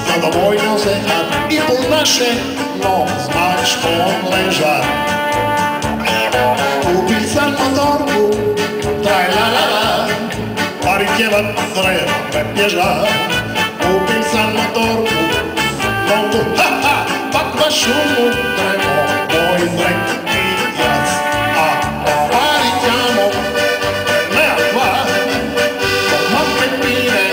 Zadovoljno se had i pol naše, no zmačko leža. Kupil sam motorku, traj la la la, pari pjevat treba me bježa. Kupil sam motorku, novu ha ha, pak vašu mu treba moj drek i jac. A pari tjamo, nekva, kod mape pire,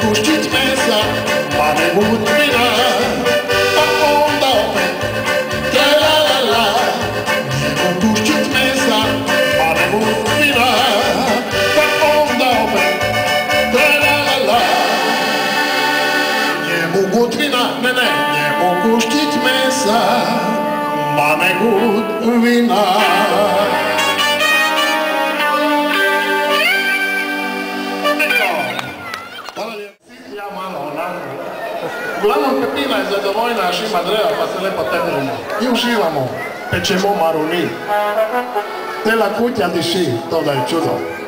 puščić mesa, pa ne budvina, pa onda opet tra-la-la-la. Njegov puščić mesa, pa ne budvina, pa onda opet tra-la-la-la. Njemu gutvina, ne, njemu puščić mesa, pa ne budvina. Uglavnom Pepina je zadovoljna, až ima dreva pa se lepo tegrimo i uživamo, pečemo maruni. Cela kuća diši, to da je čudo.